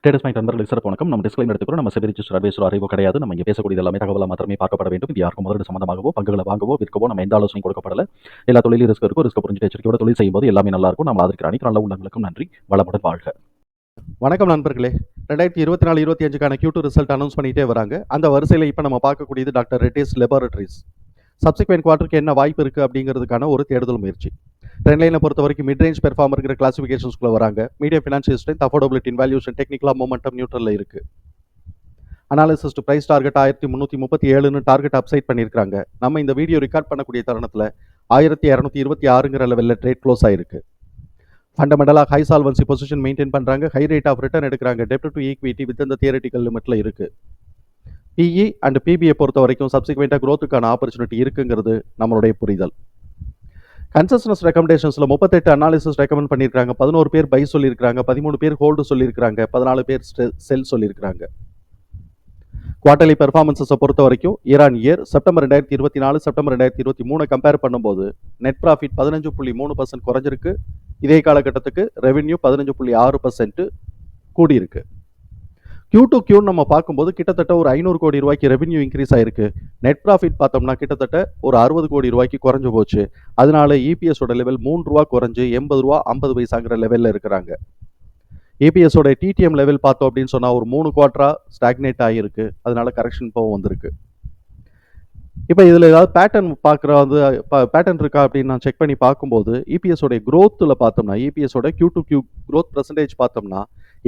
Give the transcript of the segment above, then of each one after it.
Traders point நண்பர்களுக்கு சிறப்பு வணக்கம். நம்ம டிஸ்க்ளைமர் எடுத்துக்கிறோம். நம்ம செபி ரிஜிஸ்டர் அட்வைசர் அறிவோ கிடையாது. நம்ம இங்கே பேசக்கூடிய எல்லாமே தகவலாக மாத்திரமே பார்க்கப்பட வேண்டும். இது யாருக்கும் முதலீடு சம்பந்தமாகவோ பங்குகளை வாங்கவோ விற்கவோ நம்ம எந்த ஆலோசனையும் கொடுக்கப்படல. எல்லா தொழிலும் ரிஸ்க் இருக்கும். ரிஸ்க் புரிஞ்சு எச்சரிக்கையோட தொழில் செய்யும்போது எல்லாமே நல்லா இருக்கும். நம்ம ஆதரிக்கிற அனைத்து நல்ல உள்ளங்களுக்கும் நன்றி. வளமுடன் வாழ்க. வணக்கம் நண்பர்களே. 2024-25க்கான Q2 ரிசல்ட் அனௌன்ஸ் பண்ணிட்டே வராங்க. அந்த வரிசையில் இப்போ நம்ம பார்க்கக்கூடியது டாக்டர் ரெட்டிஸ் லெபார்டரிஸ். சப்சிக்வெண்ட் குவார்ட்டருக்கு என்ன வாய்ப்பு இருக்குது அப்படிங்கிறதுக்கான ஒரு தேடுதல் முயற்சி. ட்ரெண்ட் லைனை பொறுத்த வரைக்கும் மிட் ரேஞ்ச் பெர்ஃபார்மருங்கிற கிளாசிஃபிகேஷன்ஸ்குள்ளே வராங்க. Medium financial strength, affordability, involution, டெக்னிக்கலாக மொமெண்டம் நியூட்ரலில் இருக்குது. அனாலிசிஸ் டு ப்ரைஸ் டார்கெட் 1337ன்னு டார்கெட் அப்சைட் பண்ணியிருக்காங்க. நம்ம இந்த வீடியோ ரெக்கார்ட் பண்ணக்கூடிய தருணத்தில் 1226ங்கிற லெவலில் ட்ரேட் க்ளோஸ் ஆயிருக்கு. ஃபண்டமெண்டலாக ஹை சால்வன்சி பொசிஷன் மெயின்டைன் பண்ணுறாங்க. ஹை ரேட் ஆஃப் ரிட்டர்ன் எடுக்கிறாங்க. டெப்ட் டு ஈக்விட்டி வித் இந்த தியரட்டிக்கல் லிமிட்டில் இருக்குது. பிஇ அண்ட் பிபிஐ பொறுத்த வரைக்கும் சப்சிக்வெண்ட்டாக க்ரோத்துக்கான ஆப்பர்ச்சுனிட்டி இருக்குங்கிறது நம்மளுடைய புரிதல். கன்செஷனஸ் ரெக்கமெண்டேஷன்ஸில் 38 அனாலிசிஸ் ரெக்கமெண்ட் பண்ணியிருக்காங்க. 11 பேர் பை சொல்லியிருக்காங்க, 13 பேர் ஹோல்டு சொல்லியிருக்காங்க, 14 பேர் செல் சொல்லியிருக்காங்க. குவார்டர்லி பெர்ஃபார்மன்ஸை பொறுத்த வரைக்கும் year on year September 2024 September 2023 compare பண்ணும்போது நெட் ப்ராஃபிட் 15.3% குறைஞ்சிருக்கு. இதே காலகட்டத்துக்கு ரெவென்யூ 15.6% கூடியிருக்கு. Q2Q நம்ம பார்க்கும்போது கிட்டத்தட்ட ஒரு 500 கோடி ரூபாய்க்கு ரெவென்யூ இன்க்ரீஸ் ஆயிருக்கு. நெட் ப்ராஃபிட் பார்த்தோம்னா கிட்டத்தட்ட ஒரு 60 கோடி ரூபாய்க்கு குறைஞ்சு போச்சு. அதனால இபிஎஸோட லெவல் 3 ரூபா குறைஞ்சு 80 ரூபா 50 பைசாங்கிற லெவலில் இருக்கிறாங்க. இபிஎஸோட டிடிஎம் லெவல் பார்த்தோம் அப்படின்னு சொன்னால் ஒரு 3 குவார்ட்டரா ஸ்டாக்னேட் ஆகியிருக்கு. அதனால கரெக்ஷன் இப்போ வந்திருக்கு. இப்போ இதில் ஏதாவது பேட்டர்ன் பேட்டர்ன் இருக்கா அப்படின்னு நான் செக் பண்ணி பார்க்கும்போது இபிஎஸோடைய க்ரோத்தில் பார்த்தோம்னா இபிஎஸோட Q2Q க்ரோத் பர்சன்டேஜ் பார்த்தோம்னா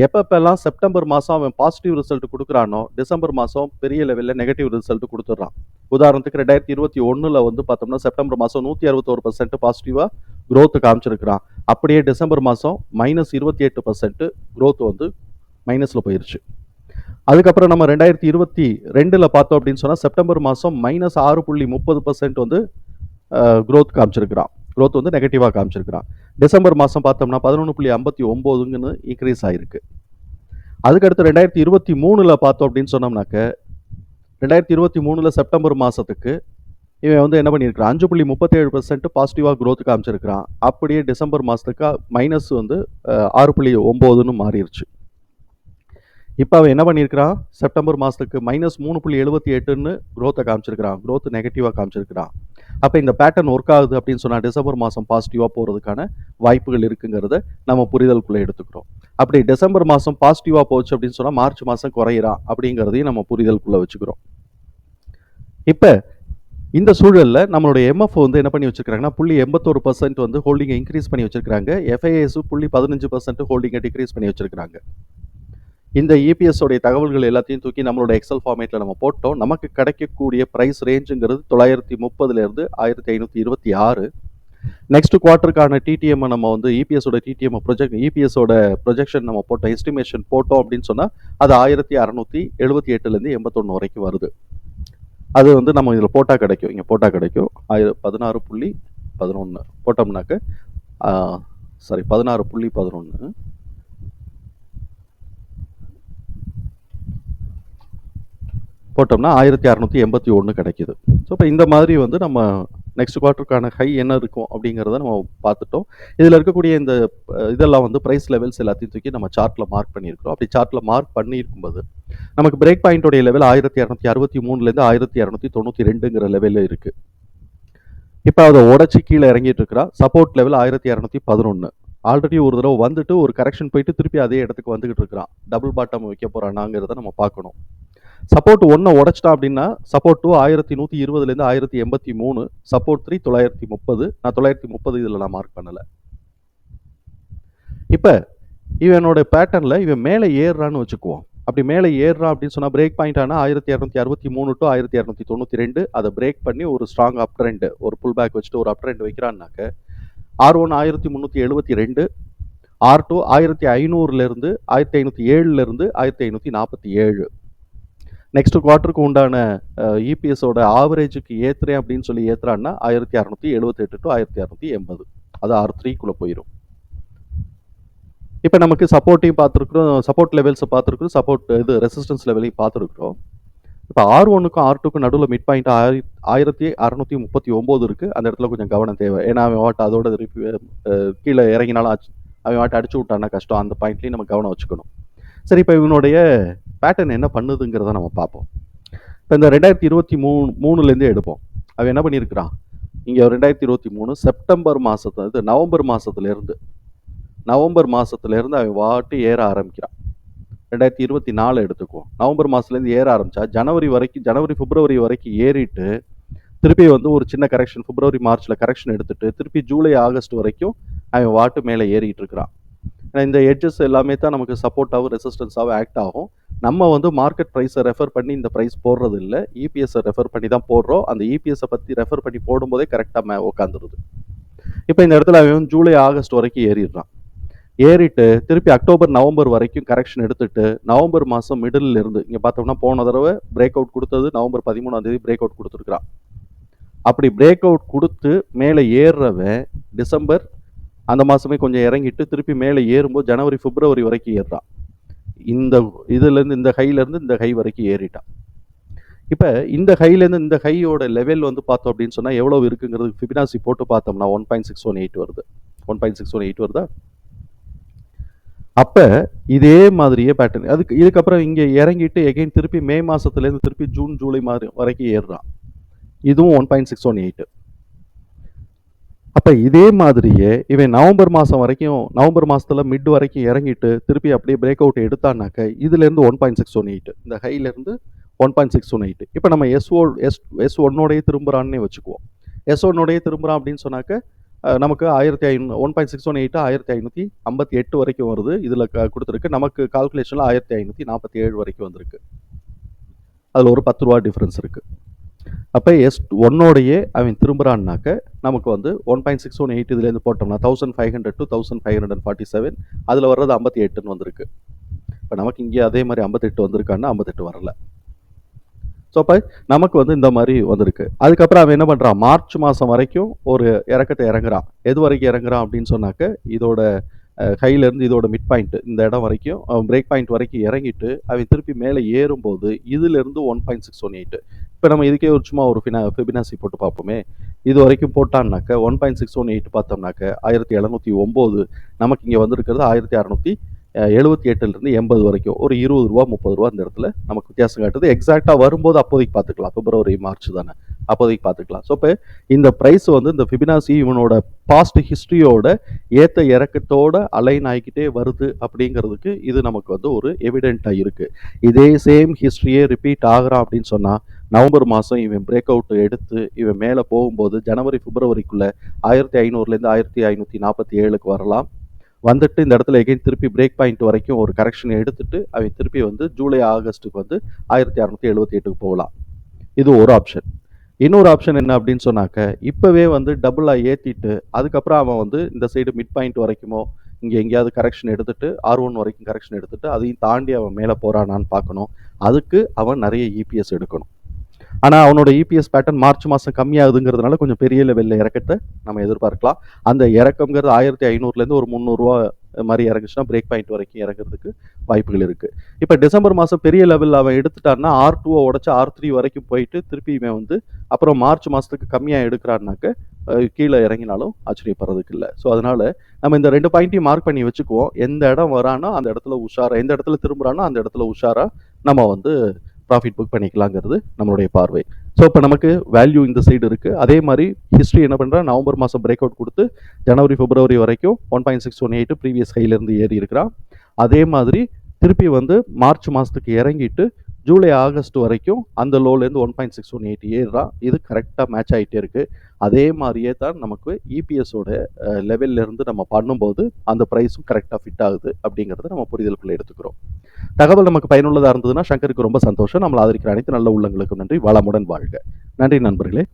எப்பப்பெல்லாம் செப்டம்பர் மாதம் அவன் பாசிட்டிவ் ரிசல்ட் கொடுக்குறானோ டிசம்பர் மாதம் பெரிய லெவலில் நெகட்டிவ் ரிசல்ட் கொடுத்துட்றான். உதாரணத்துக்கு 2021 வந்து பார்த்தோம்னா செப்டம்பர் மாதம் 161% பாசிட்டிவாக க்ரோத்து காமிச்சிருக்கிறான். அப்படியே டிசம்பர் மாதம் -28% க்ரோத் வந்து மைனஸில் போயிடுச்சு. அதுக்கப்புறம் நம்ம 2022 பார்த்தோம் அப்படின்னு சொன்னால் செப்டம்பர் மாதம் -6.30% வந்து க்ரோத் காமிச்சிருக்கிறான். க்ரோத் வந்து நெகட்டிவாக காமிச்சிருக்கிறான். டிசம்பர் மாதம் பார்த்தோம்னா 11.59ன்னு இன்க்ரீஸ் ஆகிருக்கு. அதுக்கடுத்து 2023 பார்த்தோம் அப்படின்னு சொன்னோம்னாக்க 2023 செப்டம்பர் மாதத்துக்கு இவன் வந்து என்ன பண்ணியிருக்கிறான் 5.37% பாசிட்டிவாக க்ரோத் காமிச்சிருக்கிறான். அப்படியே டிசம்பர் மாதத்துக்கு மைனஸ் வந்து 6.9ன்னு மாறிடுச்சு. இப்போ அவன் என்ன பண்ணியிருக்கிறான் செப்டம்பர் மாதத்துக்கு -3.78ன்னு க்ரோத்தை காமிச்சிருக்கிறான். க்ரோத் நெகட்டிவாக காமிச்சிருக்கிறான். அப்போ இந்த பேட்டர்ன் ஒர்க் ஆகுது அப்படின்னு சொன்னால் டிசம்பர் மாதம் பாசிட்டிவாக போகிறதுக்கான வாய்ப்புகள் இருக்குங்கிறத நம்ம புரிதலுக்குள்ளே எடுத்துக்கிறோம். அப்படி டிசம்பர் மாதம் பாசிட்டிவாக போச்சு அப்படின்னு சொன்னால் மார்ச் மாதம் குறையிறான் அப்படிங்கிறதையும் நம்ம புரிதலுக்குள்ளே வச்சுக்கிறோம். இப்போ இந்த சூழலில் நம்மளுடைய எம்எஃப் வந்து என்ன பண்ணி வச்சிருக்காங்கன்னா 81% வந்து ஹோல்டிங்கை இன்க்ரீஸ் பண்ணி வச்சிருக்காங்க. எஃப்ஐஎஸ் 15% ஹோல்டிங்கை டிக்ரீஸ் பண்ணி வச்சிருக்காங்க. இந்த இபிஎஸோடைய தகவல்கள் எல்லாத்தையும் தூக்கி நம்மளோட எக்ஸல் ஃபார்மேட்டில் நம்ம போட்டோம். நமக்கு கிடைக்கக்கூடிய ப்ரைஸ் ரேஞ்சுங்கிறது 930 1526. நெக்ஸ்ட் குவார்ட்டருக்கான டிடிஎம் நம்ம வந்து இபிஎஸோட டிடிஎம் இபிஎஸோட ப்ரொஜெக்ஷன் நம்ம போட்டோம், எஸ்டிமேஷன் போட்டோம் அப்படின்னு சொன்னால் அது 1678 81 வரைக்கும் வருது. அது வந்து நம்ம இதில் போட்டால் கிடைக்கும். இங்கே போட்டால் கிடைக்கும் 16.11 போட்டோம்னாக்க 16.11 போட்டோம்னா 1681 கிடைக்கிது. ஸோ இப்போ இந்த மாதிரி வந்து நம்ம நெக்ஸ்ட் குவார்ட்டருக்கான ஹை என்ன இருக்கும் அப்படிங்கிறத நம்ம பார்த்துட்டோம். இதில் இருக்கக்கூடிய இந்த இதெல்லாம் வந்து ப்ரைஸ் லெவல்ஸ் எல்லாத்தையும் தூக்கி நம்ம சார்ட்டில் மார்க் பண்ணியிருக்கிறோம். அப்படி சார்ட்டில் மார்க் பண்ணியிருக்கும்போது நமக்கு பிரேக் பாயிண்டோடைய லெவல் 1263 1292ங்கிற லெவலில் இருக்குது. இப்போ அதை உடச்சி கீழே இறங்கிட்டு இருக்கிறா. Support level 1211. ஆல்ரெடி ஒரு தடவை வந்துட்டு ஒரு கரெக்ஷன் போயிட்டு திருப்பி அதே இடத்துக்கு வந்துகிட்டு இருக்கிறான். டபுள் பாட்டம் வைக்க போகிறானாங்கிறத நம்ம பார்க்கணும். சப்போர்ட் 1 உடைச்சிட்டா அப்படின்னா சப்போர்ட் 2 1120 1083, சப்போர்ட் 3 930. நான் 930 இதில் நான் மார்க் பண்ணலை. இப்போ இவனோட பேட்டர்னில் இவன் மேலே ஏறுறான்னு வச்சுக்குவோம். அப்படி மேலே ஏறுறான் அப்படின்னு சொன்னால் பிரேக் பாயிண்ட் ஆனால் 1263 to 1292. அதை பிரேக் பண்ணி ஒரு ஸ்ட்ராங் அப் ட்ரெண்ட், ஒரு புல் பேக் வச்சுட்டு ஒரு அப் ட்ரெண்ட் வைக்கிறான்னாக்க R1 1372, R2 1500 1507 1547. நெக்ஸ்ட் குவார்ட்டருக்கு உண்டான இபிஎஸோட ஆவரேஜுக்கு ஏற்றுறேன் அப்படின்னு சொல்லி ஏற்றுறான்னா 1678 to 1680. அது R3க்குள்ளே போயிடும். இப்போ நமக்கு சப்போர்ட்டையும் பார்த்துருக்குறோம், சப்போர்ட் லெவல்ஸை பார்த்துருக்குறோம், சப்போர்ட் இது ரெசிஸ்டன்ஸ் லெவலையும் பார்த்துருக்குறோம். இப்போ R1க்கும் R2க்கும் நடுவில் மிட் பாயிண்ட் 1639 இருக்குது. அந்த இடத்துல கொஞ்சம் கவனம் தேவை. ஏன்னா அவன் வாட் அதோட கீழே இறங்கினாலும் அவன் வாட் அடிச்சு விட்டான்னா கஷ்டம். அந்த பாயிண்ட்லேயும் நம்ம கவனம் வச்சுக்கணும். சரி, இப்போ இவனுடைய பேட்டர்ன் என்ன பண்ணுதுங்கிறத நம்ம பார்ப்போம். இப்போ இந்த 2023 எடுப்போம். அவன் என்ன பண்ணியிருக்கிறான், இங்கே 2023 செப்டம்பர் மாதத்து நவம்பர் மாதத்துலேருந்து அவன் வாட்டு ஏற ஆரம்பிக்கிறான். 2024 எடுத்துக்குவோம். நவம்பர் மாதத்துலேருந்து ஏற ஆரம்பித்தா ஜனவரி பிப்ரவரி வரைக்கும் ஏறிட்டு திருப்பி வந்து ஒரு சின்ன கரெக்ஷன் பிப்ரவரி மார்ச்சில் கரெக்ஷன் எடுத்துட்டு திருப்பி ஜூலை ஆகஸ்ட் வரைக்கும் அவன் வாட்டு மேலே ஏறிட்டு இருக்கிறான். இந்த எட்ஜஸ் எல்லாமே தான் நமக்கு சப்போர்ட்டாகவும் ரெசிஸ்டன்ஸாகவும் ஆக்ட் ஆகும். நம்ம வந்து மார்க்கெட் ப்ரைஸை ரெஃபர் பண்ணி இந்த ப்ரைஸ் போடுறது இல்லை, இபிஎஸ்ஸை ரெஃபர் பண்ணி தான் போடுறோம். அந்த இபிஎஸ்ஸை பற்றி ரெஃபர் பண்ணி போடும்போதே கரெக்டாக உட்காந்துருது. இப்போ இந்த இடத்துல அவன் ஜூலை ஆகஸ்ட் வரைக்கும் ஏறிட்டு திருப்பி அக்டோபர் நவம்பர் வரைக்கும் கரெக்ஷன் எடுத்துட்டு நவம்பர் மாதம் மிடில் இருந்து இங்கே பார்த்தோம்னா போன தடவை பிரேக் அவுட் கொடுத்தது நவம்பர் 13 பிரேக் அவுட் கொடுத்துருக்குறான். அப்படி பிரேக் அவுட் கொடுத்து மேலே ஏறுறவன் டிசம்பர் அந்த மாதமே கொஞ்சம் இறங்கிட்டு திருப்பி மேலே ஏறும்போது ஜனவரி பிப்ரவரி வரைக்கும் ஏறுறான். இந்த ஹைலேருந்து இந்த ஹை வரைக்கும் ஏறிட்டான். இப்போ இந்த ஹைலேருந்து இந்த ஹையோட லெவல் வந்து பார்த்தோம் அப்படின்னு சொன்னால் எவ்வளோ இருக்குங்கிறது ஃபிபனாசி போட்டு பார்த்தோம்னா 1.618 வருது. 1.618 வருதா? அப்போ இதே மாதிரியே பேட்டர்ன் இதுக்கப்புறம் இங்கே இறங்கிட்டு எகைன் திருப்பி மே மாதத்துலேருந்து திருப்பி ஜூன் ஜூலை வரைக்கும் ஏறுறான். இதுவும் 1.618. அப்போ இதே மாதிரியே இவன் நவம்பர் மாதத்தில் மிட் வரைக்கும் இறங்கிட்டு திருப்பி அப்படியே பிரேக் அவுட் எடுத்தான்னாக்க இதுலேருந்து 1.618 இந்த ஹைலேருந்து 1.618. இப்போ நம்ம S1 திரும்புகிறான்னே வச்சுக்குவோம். S1 திரும்புகிறான் அப்படின்னு சொன்னாக்க நமக்கு 1.618 1558 வரைக்கும் வருது. இதில் கொடுத்துருக்கு. நமக்கு கால்குலேஷனில் 1547 வரைக்கும் வந்திருக்கு. அதில் ஒரு 10 ரூபா டிஃப்ரென்ஸ் இருக்குது. அப்போ S1 அவன் திரும்புகிறான்னாக்க நமக்கு வந்து 1.618 இதுலேருந்து போட்டோம்னா 1500 to 1547 அதில் வர்றது 58ன்னு வந்திருக்கு. இப்போ நமக்கு இங்கே அதே மாதிரி 58 வந்திருக்கான்னா 58 வரல. ஸோ அப்போ நமக்கு வந்து இந்த மாதிரி வந்திருக்கு. அதுக்கப்புறம் அவன் என்ன பண்ணுறான், மார்ச் மாதம் வரைக்கும் ஒரு இறக்கத்தை இறங்குறான். எது வரைக்கும் இறங்குறான் அப்படின்னு சொன்னாக்க இதோட ஹைலேருந்து இதோட மிட் பாயிண்ட் இந்த இடம் வரைக்கும் பிரேக் பாயிண்ட் வரைக்கும் இறங்கிட்டு அவன் திருப்பி மேலே ஏறும்போது இதிலிருந்து 1.618. இப்போ நம்ம இதுக்கே சும்மா ஒரு ஃபிபனாசி போட்டு பார்ப்போமே. இது வரைக்கும் போட்டான்னாக்க 1.618 பார்த்தோம்னாக்க 1709. நமக்கு இங்கே வந்திருக்கிறது 1678லேருந்து 80 வரைக்கும் ஒரு 20 ரூபா 30 ரூபா இந்த இடத்துல நமக்கு வித்தியாசம் காட்டுது. எக்ஸாக்டாக வரும்போது அப்போதைக்கு பார்த்துக்கலாம். பிப்ரவரி மார்ச் தானே, அப்போதைக்கு பார்த்துக்கலாம். ஸோ இப்போ இந்த ப்ரைஸ் வந்து இந்த ஃபிபனாசி இவனோட பாஸ்ட் ஹிஸ்ட்ரியோட ஏற்ற இறக்கத்தோட அலைன் ஆகிக்கிட்டே வருது அப்படிங்கிறதுக்கு இது நமக்கு வந்து ஒரு எவிடென்ட்டாக இருக்குது. இதே சேம் ஹிஸ்ட்ரியே ரிப்பீட் ஆகிறான் அப்படின்னு சொன்னால் நவம்பர் மாதம் இவன் பிரேக் அவுட் எடுத்து இவன் மேலே போகும்போது ஜனவரி பிப்ரவரிக்குள்ளே 1500லேருந்து 1547க்கு வரலாம். வந்துட்டு இந்த இடத்துல எகைன் திருப்பி பிரேக் பாயிண்ட் வரைக்கும் ஒரு கரெக்ஷன் எடுத்துட்டு அவன் திருப்பி வந்து ஜூலை ஆகஸ்ட்டுக்கு வந்து 1678க்கு போகலாம். இது ஒரு ஆப்ஷன். இன்னொரு ஆப்ஷன் என்ன அப்படின்னு சொன்னாக்க இப்போவே வந்து டபுளாக ஏற்றிட்டு அதுக்கப்புறம் அவன் வந்து இந்த சைடு மிட் பாயிண்ட் வரைக்குமோ இங்கே எங்கேயாவது கரெக்ஷன் எடுத்துட்டு R1 வரைக்கும் கரெக்ஷன் எடுத்துட்டு அதையும் தாண்டி அவன் மேலே போகிறானான்னு பார்க்கணும். அதுக்கு அவன் நிறைய இபிஎஸ் எடுக்கணும். ஆனால் அவனோட இபிஎஸ் பேட்டர்ன் மார்ச் மாதம் கம்மியாகுதுங்கிறதுனால கொஞ்சம் பெரிய லெவலில் இறக்கத்தை நம்ம எதிர்பார்க்கலாம். அந்த இறக்கம்ங்கிறது 1500லேருந்து ஒரு 300 ரூபா மாதிரி இறங்குச்சுன்னா பிரேக் பாயிண்ட் வரைக்கும் இறங்குறதுக்கு வாய்ப்புகள் இருக்குது. இப்போ டிசம்பர் மாதம் பெரிய லெவலில் அவன் எடுத்துட்டான்னா R2 உடச்சி R3 வரைக்கும் போயிட்டு திருப்பி இவன் வந்து அப்புறம் மார்ச் மாதத்துக்கு கம்மியாக எடுக்கிறான்னாக்க கீழே இறங்கினாலும் ஆச்சரியப்படுறதுக்கு இல்லை. ஸோ அதனால் நம்ம இந்த 2 பாயிண்ட்டையும் மார்க் பண்ணி வச்சுக்குவோம். எந்த இடம் வரானோ அந்த இடத்துல உஷாராக, எந்த இடத்துல திரும்புகிறானோ அந்த இடத்துல உஷாராக நம்ம வந்து ப்ராஃபிட் புக் பண்ணிக்கலாங்கிறது நம்மளுடைய பார்வை. ஸோ இப்போ நமக்கு வேல்யூ இந்த சைடு இருக்குது. அதே மாதிரி ஹிஸ்ட்ரி என்ன பண்ணுறா, நவம்பர் மாதம் பிரேக் அவுட் கொடுத்து ஜனவரி பிப்ரவரி வரைக்கும் 1.618 ப்ரீவியஸ் ஹைலேருந்து ஏறி இருக்கிறான். அதே மாதிரி திருப்பி வந்து மார்ச் மாதத்துக்கு இறங்கிட்டு ஜூலை ஆகஸ்ட் வரைக்கும் அந்த லோலேருந்து 1.618 ஏறுறான். இது கரெக்டாக மேட்ச் ஆகிட்டே இருக்குது. அதே மாதிரியே தான் நமக்கு இபிஎஸோட லெவல்லேருந்து நம்ம பண்ணும்போது அந்த ப்ரைஸும் கரெக்டாக ஃபிட் ஆகுது அப்படிங்கிறத நம்ம புரிதலுக்குள்ளே எடுத்துக்கிறோம். தகவல் நமக்கு பயனுள்ளதாக இருந்ததுன்னா சங்கருக்கு ரொம்ப சந்தோஷம். நம்மளை ஆதரிக்கிற அனைத்து நல்ல உள்ளங்களுக்கும் நன்றி. வளமுடன் வாழ்க. நன்றி நண்பர்களே.